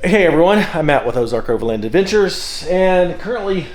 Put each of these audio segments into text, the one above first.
Hey everyone, I'm Matt with Ozark Overland Adventures and currently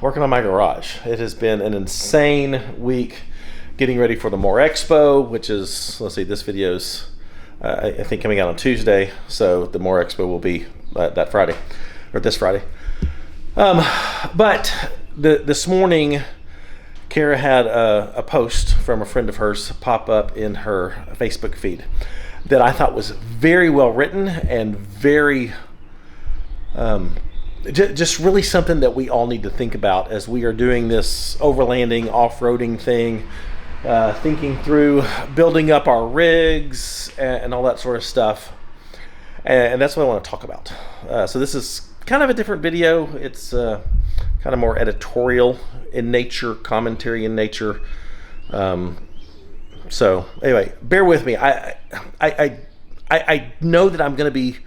working on my garage. It has been an insane week getting ready for the More Expo, which is, let's see, this video's I think coming out on Tuesday, so the More Expo will be that Friday, or this Friday. But this morning, Cara had a post from a friend of hers pop up in her Facebook feed that I thought was very well written and very, just really something that we all need to think about as we are doing this overlanding, off-roading thing, thinking through building up our rigs and all that sort of stuff. And that's what I want to talk about. So this is kind of a different video. It's kind of more editorial in nature, commentary in nature. So anyway, bear with me. I know that I'm going to be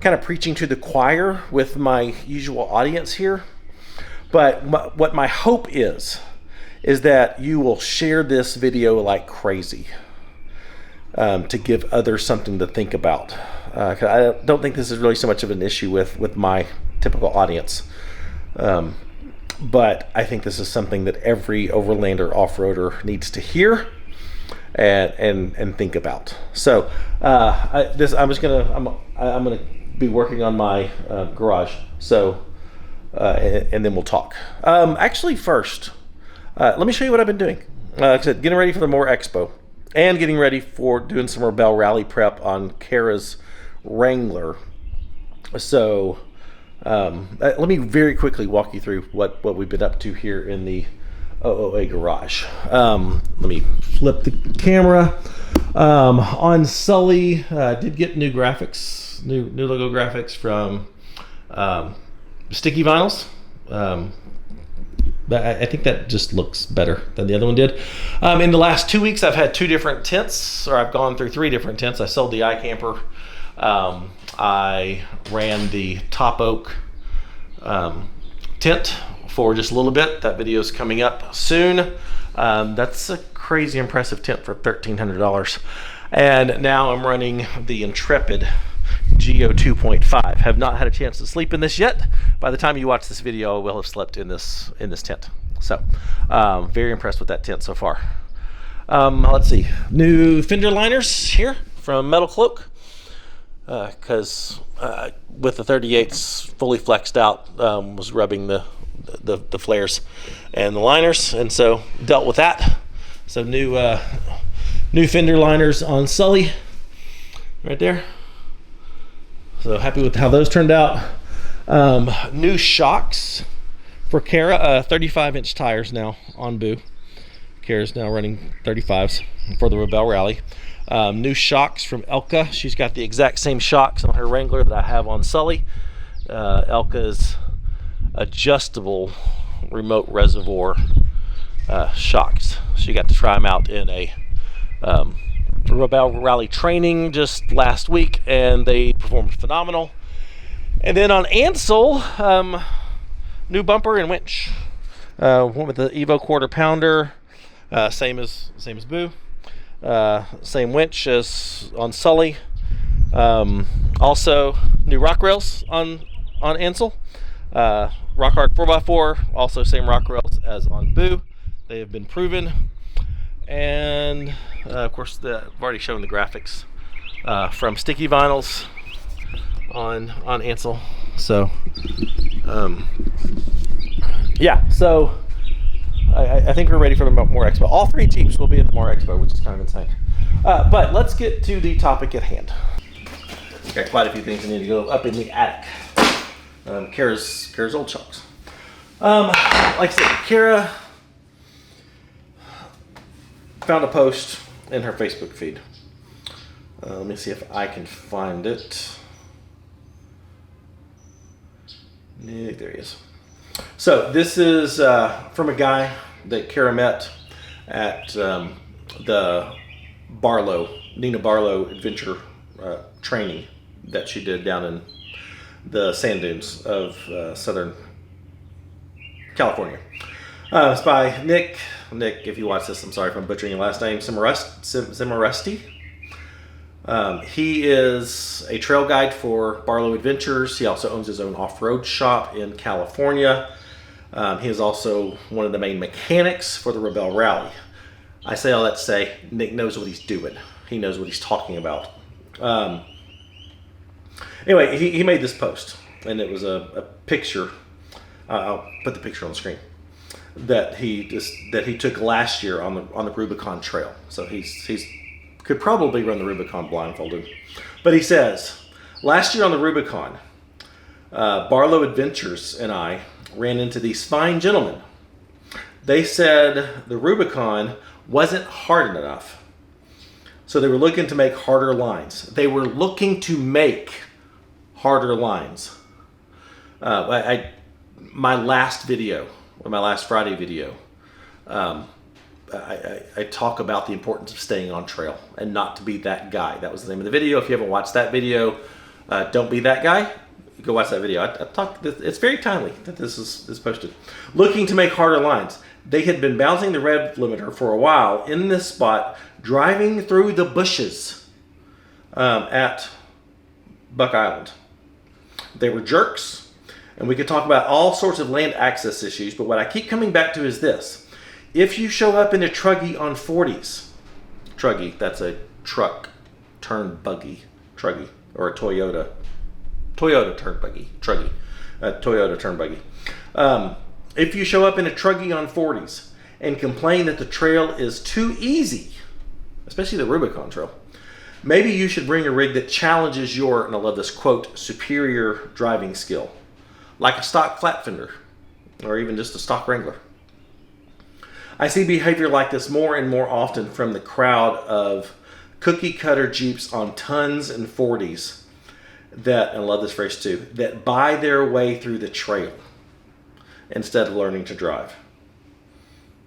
kind of preaching to the choir with my usual audience here, but what my hope is that you will share this video like crazy to give others something to think about. 'Cause I don't think this is really so much of an issue with my typical audience, but I think this is something that every overlander off-roader needs to hear and think about. So I'm gonna be working on my garage. So and then we'll talk. Actually, first, let me show you what I've been doing. Like I said, getting ready for the More Expo and getting ready for doing some Rebelle rally prep on Cara's Wrangler. So let me very quickly walk you through what we've been up to here in the OOA garage. Let me flip the camera. On Sully, did get new graphics, new logo graphics from Sticky Vinyls. But I think that just looks better than the other one did. In the last 2 weeks, I've had 2 different tents, or I've gone through 3 different tents. I sold the iCamper. I ran the Top Oak tent for just a little bit. That video is coming up soon. That's a crazy impressive tent for $1,300. And now I'm running the Intrepid Geo 2.5. Have not had a chance to sleep in this yet. By the time you watch this video, I will have slept in this tent. So very impressed with that tent so far. Let's see, new fender liners here from Metal Cloak, because with the 38s fully flexed out, was rubbing the flares and the liners, and so dealt with that. So new fender liners on Sully right there. So happy with how those turned out. New shocks for Cara, 35-inch tires now on Boo. Cara's now running 35s for the Rebelle Rally. New shocks from Elka. She's got the exact same shocks on her Wrangler that I have on Sully. Elka's adjustable remote reservoir shocks. She got to try them out in a Rebelle Rally training just last week, and they performed phenomenal. And then on Ansel, new bumper and winch. Went with the Evo 1/4 pounder, same as Boo. Same winch as on Sully. Also new rock rails on Ansel. Rock hard 4x4, also same rock rails as on Boo. They have been proven. And of course, I've already shown the graphics from Sticky Vinyls on Ansel. So yeah, so I think we're ready for the More Expo. All 3 Jeeps will be at the More Expo, which is kind of insane. But let's get to the topic at hand. Got quite a few things I need to go up in the attic. Cara's old chocks. Like I said, Cara found a post in her Facebook feed. Let me see if I can find it. There he is. So this is from a guy that Cara met at the Nina Barlow adventure training that she did down in the sand dunes of Southern California. It's by Nick. Nick, if you watch this, I'm sorry if I'm butchering your last name. Cimarusti. He is a trail guide for Barlow Adventures. He also owns his own off-road shop in California. He is also one of the main mechanics for the Rebelle Rally. I say all that to say Nick knows what he's doing. He knows what he's talking about. Anyway, he made this post, and it was a picture. I'll put the picture on the screen that he took last year on the Rubicon Trail. So he's could probably run the Rubicon blindfolded, but he says last year on the Rubicon, Barlow Adventures and I ran into these fine gentlemen. They said the Rubicon wasn't hard enough, so they were looking to make harder lines. They were looking to make harder lines. My last video, or my last Friday video, I talk about the importance of staying on trail and not to be that guy. That was the name of the video. If you haven't watched that video, don't be that guy. Go watch that video. It's very timely that this is posted. Looking to make harder lines. They had been bouncing the rev limiter for a while in this spot, driving through the bushes at Buck Island. They were jerks, and we could talk about all sorts of land access issues, but what I keep coming back to is this. If you show up in a truggy on 40s, truggy, that's a truck turned buggy, truggy, or a Toyota turned buggy, truggy, Toyota turned buggy. If you show up in a truggy on 40s and complain that the trail is too easy, especially the Rubicon Trail, maybe you should bring a rig that challenges your, and I love this quote, superior driving skill, like a stock flat fender, or even just a stock Wrangler. I see behavior like this more and more often from the crowd of cookie cutter Jeeps on tons and 40s that, and I love this phrase too, that buy their way through the trail instead of learning to drive.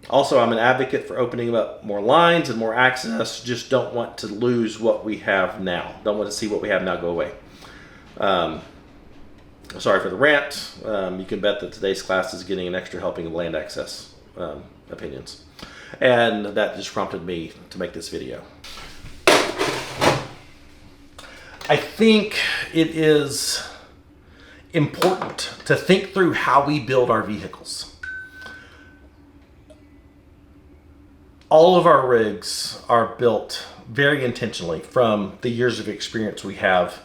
Also, I'm an advocate for opening up more lines and more access. Just don't want to lose what we have now. Don't want to see what we have now go away. Sorry for the rant. You can bet that today's class is getting an extra helping of land access opinions. And that just prompted me to make this video. I think it is important to think through how we build our vehicles. All of our rigs are built very intentionally from the years of experience we have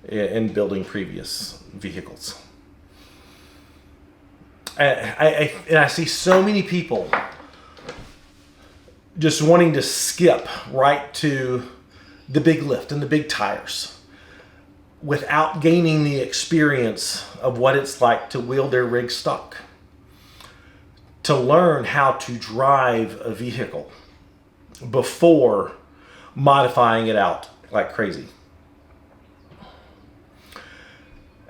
in building previous vehicles. And I see so many people just wanting to skip right to the big lift and the big tires without gaining the experience of what it's like to wheel their rig stock, to learn how to drive a vehicle before modifying it out like crazy.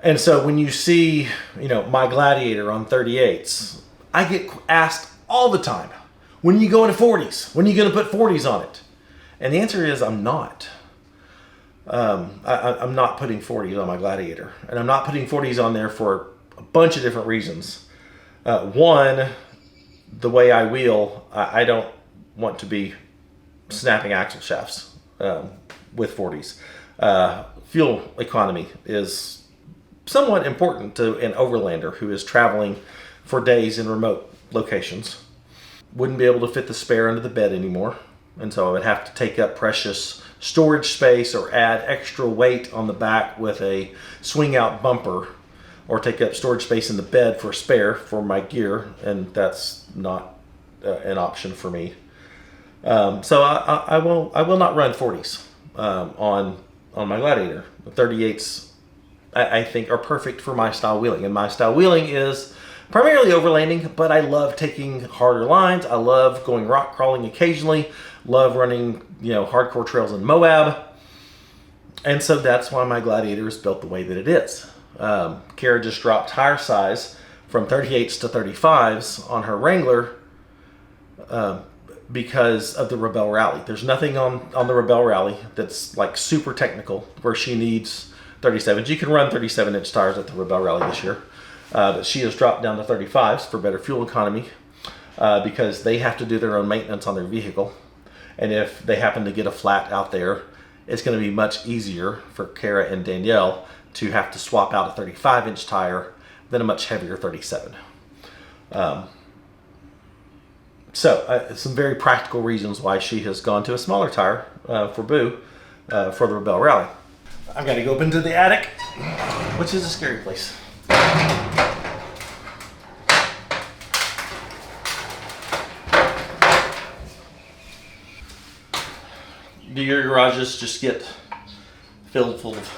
And so when you see, my Gladiator on 38s, I get asked all the time, when are you going to 40s? When are you going to put 40s on it? And the answer is I'm not. I'm not putting 40s on my Gladiator. And I'm not putting 40s on there for a bunch of different reasons. One, the way I wheel, I don't want to be snapping axle shafts with 40s. Fuel economy is somewhat important to an overlander who is traveling for days in remote locations. Wouldn't be able to fit the spare under the bed anymore, and so I would have to take up precious storage space or add extra weight on the back with a swing out bumper, or take up storage space in the bed for a spare for my gear, and that's not an option for me. So I will not run 40s on my Gladiator. The 38s I think are perfect for my style wheeling, and my style wheeling is primarily overlanding, but I love taking harder lines. I love going rock crawling occasionally, love running hardcore trails in Moab, and so that's why my Gladiator is built the way that it is. Cara just dropped tire size from 38s to 35s on her Wrangler because of the Rebelle Rally. There's nothing on the Rebelle Rally that's like super technical where she needs 37s. You can run 37-inch tires at the Rebelle Rally this year, but she has dropped down to 35s for better fuel economy because they have to do their own maintenance on their vehicle. And if they happen to get a flat out there, it's going to be much easier for Cara and Danielle to have to swap out a 35-inch tire than a much heavier 37. Some very practical reasons why she has gone to a smaller tire for Boo for the Rebelle Rally. I've got to go up into the attic, which is a scary place. Do your garages just get filled full of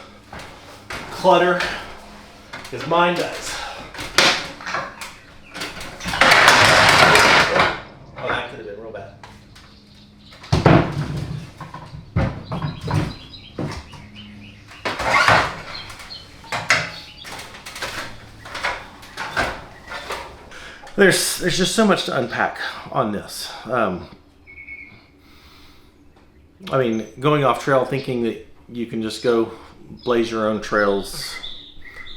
clutter? Because mine does. Oh, that could have been real bad. There's just so much to unpack on this. I mean, going off trail, thinking that you can just go blaze your own trails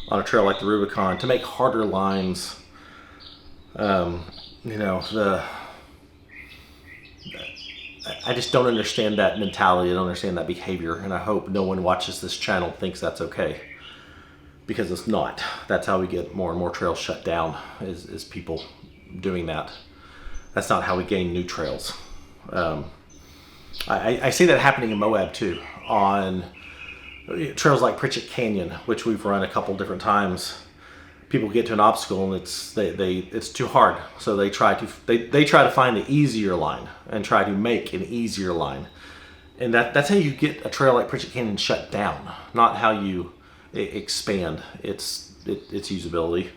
on a trail like the Rubicon to make harder lines. I just don't understand that mentality. I don't understand that behavior, and I hope no one watches this channel thinks that's okay, because it's not. That's how we get more and more trails shut down, is people doing that. That's not how we gain new trails. I see that happening in Moab too, on trails like Pritchett Canyon, which we've run a couple different times. People get to an obstacle and it's too hard, so they try to find the easier line and try to make an easier line, and that's how you get a trail like Pritchett Canyon shut down, not how you expand its usability.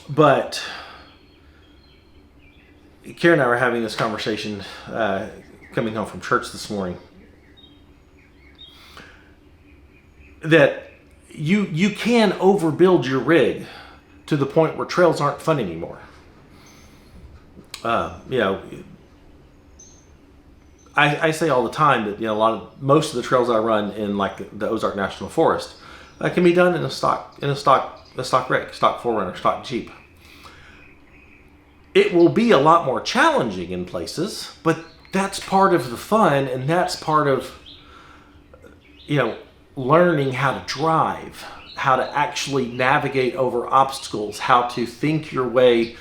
But Cara and I were having this conversation coming home from church this morning, that you can overbuild your rig to the point where trails aren't fun anymore. I say all the time that most of the trails I run in, like the Ozark National Forest, can be done in a stock rig, stock 4Runner, stock Jeep. It will be a lot more challenging in places, but that's part of the fun, and that's part of learning how to drive, how to actually navigate over obstacles, how to think your way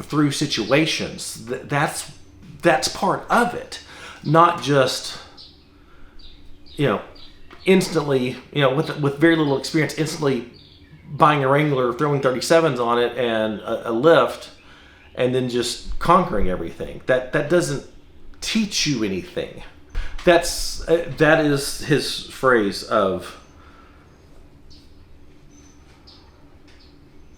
through situations. That's part of it, not just instantly with very little experience, instantly buying a Wrangler, throwing 37s on it and a lift, and then just conquering everything. That doesn't teach you anything. That is his phrase of,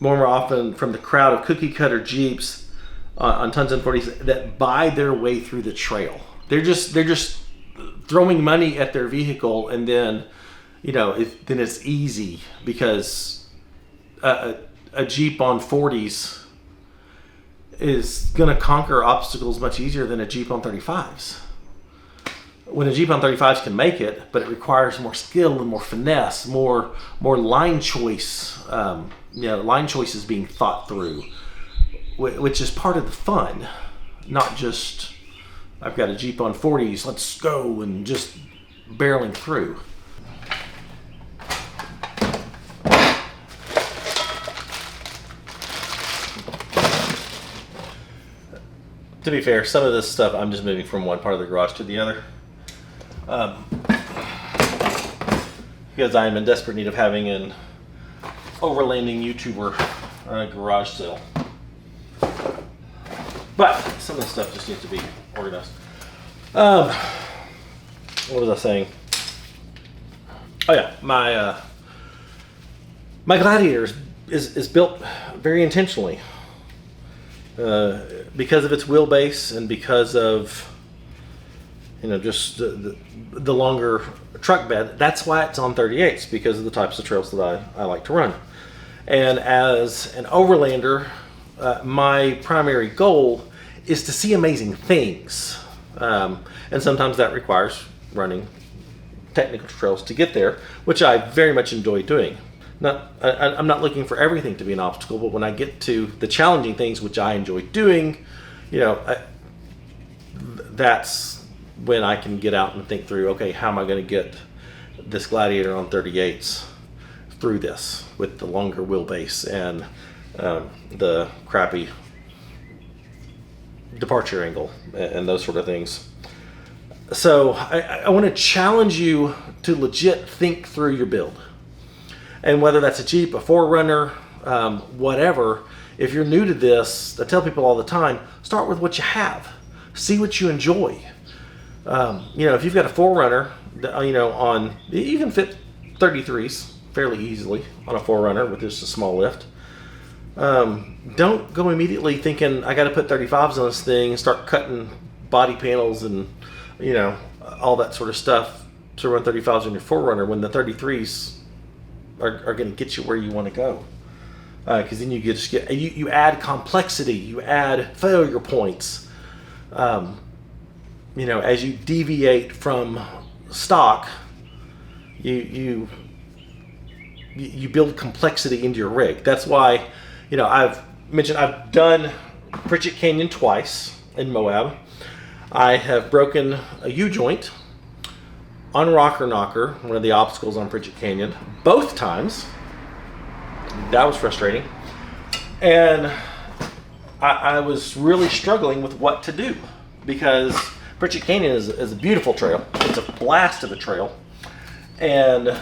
more often from the crowd of cookie cutter Jeeps on tons and 40s that buy their way through the trail. They're just throwing money at their vehicle, and then then it's easy because a Jeep on 40s is going to conquer obstacles much easier than a Jeep on 35s. When a Jeep on 35s can make it, but it requires more skill and more finesse, more line choice, line choices being thought through, which is part of the fun, not just, I've got a Jeep on 40s, let's go, and just barreling through. To be fair, some of this stuff I'm just moving from one part of the garage to the other. Because I am in desperate need of having an overlanding YouTuber garage sale. But some of the stuff just needs to be organized. What was I saying? Oh yeah, my Gladiator is built very intentionally. Because of its wheelbase and because of just the longer truck bed. That's why it's on 38s, because of the types of trails that I like to run. And as an overlander, my primary goal is to see amazing things, and sometimes that requires running technical trails to get there, which I very much enjoy doing. I'm not looking for everything to be an obstacle, but when I get to the challenging things, which I enjoy doing, that's when I can get out and think through, okay, how am I going to get this Gladiator on 38s through this with the longer wheelbase and the crappy departure angle and those sort of things. So I want to challenge you to legit think through your build. And whether that's a Jeep, a 4Runner, whatever, if you're new to this, I tell people all the time, start with what you have. See what you enjoy. If you've got a 4Runner, you can fit 33s fairly easily on a 4Runner with just a small lift. Don't go immediately thinking, I got to put 35s on this thing and start cutting body panels and, all that sort of stuff to run 35s on your 4Runner when the 33s are going to get you where you want to go. Because then you add complexity, you add failure points. As you deviate from stock, you build complexity into your rig. That's why, I've mentioned I've done Pritchett Canyon twice in Moab. I have broken a U-joint on Rocker Knocker, one of the obstacles on Pritchett Canyon, both times. That was frustrating. And I was really struggling with what to do because Pritchett Canyon is a beautiful trail. It's a blast of a trail. And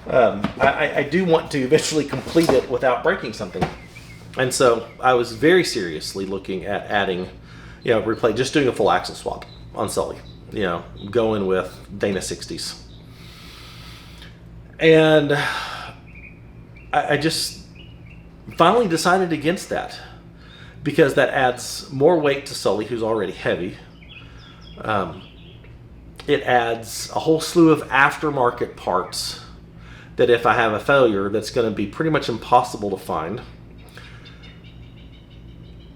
I do want to eventually complete it without breaking something. And so I was very seriously looking at adding, just doing a full axle swap on Sully, going with Dana 60s. And I just finally decided against that because that adds more weight to Sully, who's already heavy. It adds a whole slew of aftermarket parts that if I have a failure, that's going to be pretty much impossible to find.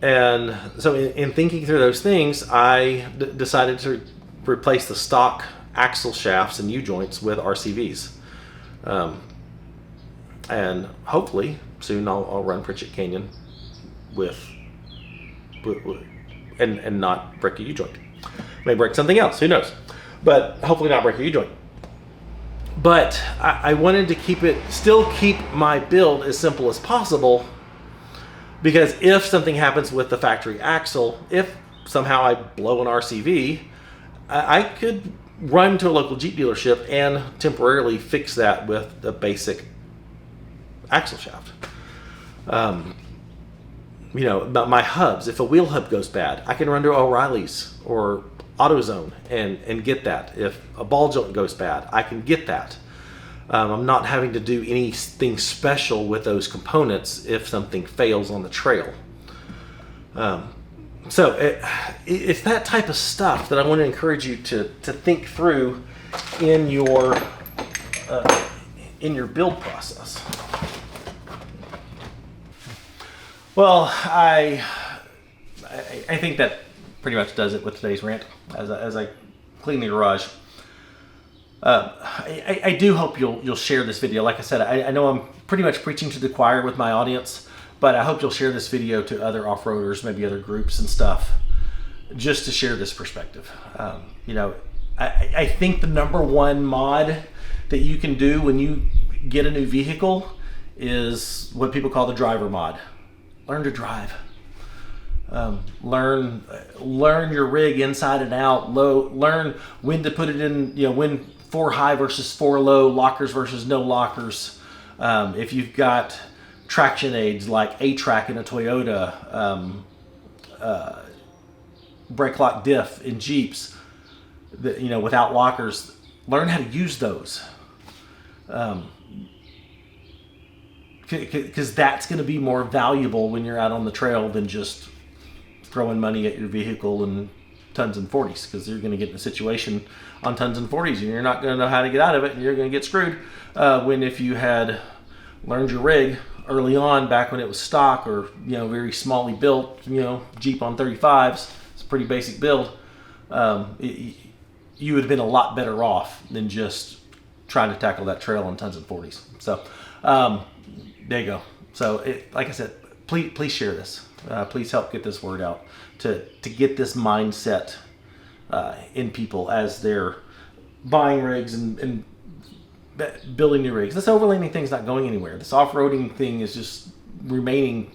And so in thinking through those things, I decided to replace the stock axle shafts and U-joints with RCVs. And hopefully soon I'll run Pritchett Canyon with and not break a U-joint. May break something else, who knows? But hopefully not break a U-joint. But I wanted to still keep my build as simple as possible, because if something happens with the factory axle, if somehow I blow an RCV, I could run to a local Jeep dealership and temporarily fix that with the basic axle shaft. My hubs, if a wheel hub goes bad, I can run to O'Reilly's or AutoZone and get that. If a ball joint goes bad, I can get that. I'm not having to do anything special with those components if something fails on the trail. So it's that type of stuff that I want to encourage you to think through in your build process. Well, I think that pretty much does it with today's rant. As I clean the garage, I do hope you'll share this video. Like I said, I know I'm pretty much preaching to the choir with my audience, but I hope you'll share this video to other off-roaders, maybe other groups and stuff, just to share this perspective. I think the number one mod that you can do when you get a new vehicle is what people call the driver mod. Learn to drive. Learn your rig inside and out. Learn when to put it in, when 4 high versus 4 low, lockers versus no lockers. If you've got traction aids like A-Track in a Toyota, brake lock diff in Jeeps, without lockers, learn how to use those. Because that's going to be more valuable when you're out on the trail than just throwing money at your vehicle and tons and 40s, because you're going to get in a situation on tons and 40s and you're not going to know how to get out of it, and you're going to get screwed. When if you had learned your rig early on, back when it was stock or very smallly built, Jeep on 35s, it's a pretty basic build, you would have been a lot better off than just trying to tackle that trail on tons and 40s. So there you go. So like I said, please share this. Please help get this word out to get this mindset in people as they're buying rigs and building new rigs. This overlanding thing's not going anywhere. This off-roading thing is just remaining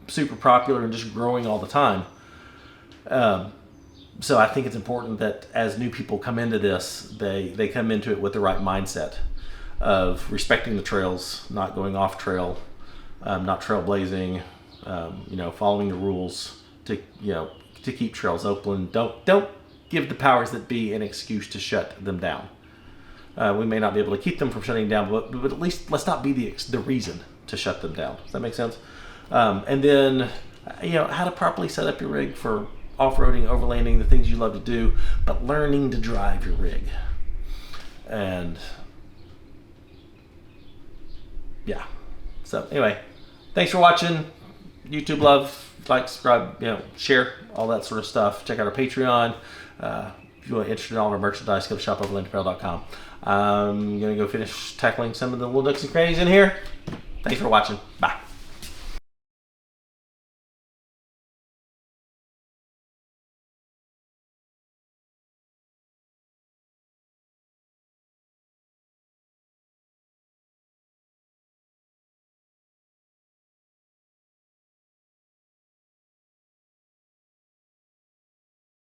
super popular and just growing all the time. So I think it's important that as new people come into this, they come into it with the right mindset of respecting the trails, not going off trail, not trailblazing, following the rules to keep trails open. Don't give the powers that be an excuse to shut them down. We may not be able to keep them from shutting down, but at least let's not be the reason to shut them down. Does that make sense? And then, how to properly set up your rig for off-roading, overlanding, the things you love to do, but learning to drive your rig. And yeah. So anyway, thanks for watching. YouTube love, like, subscribe, share, all that sort of stuff. Check out our Patreon. If you're interested in all our merchandise, go to shopoverlandapparel.com. I'm going to go finish tackling some of the little nooks and crannies in here. Thanks for watching. Bye.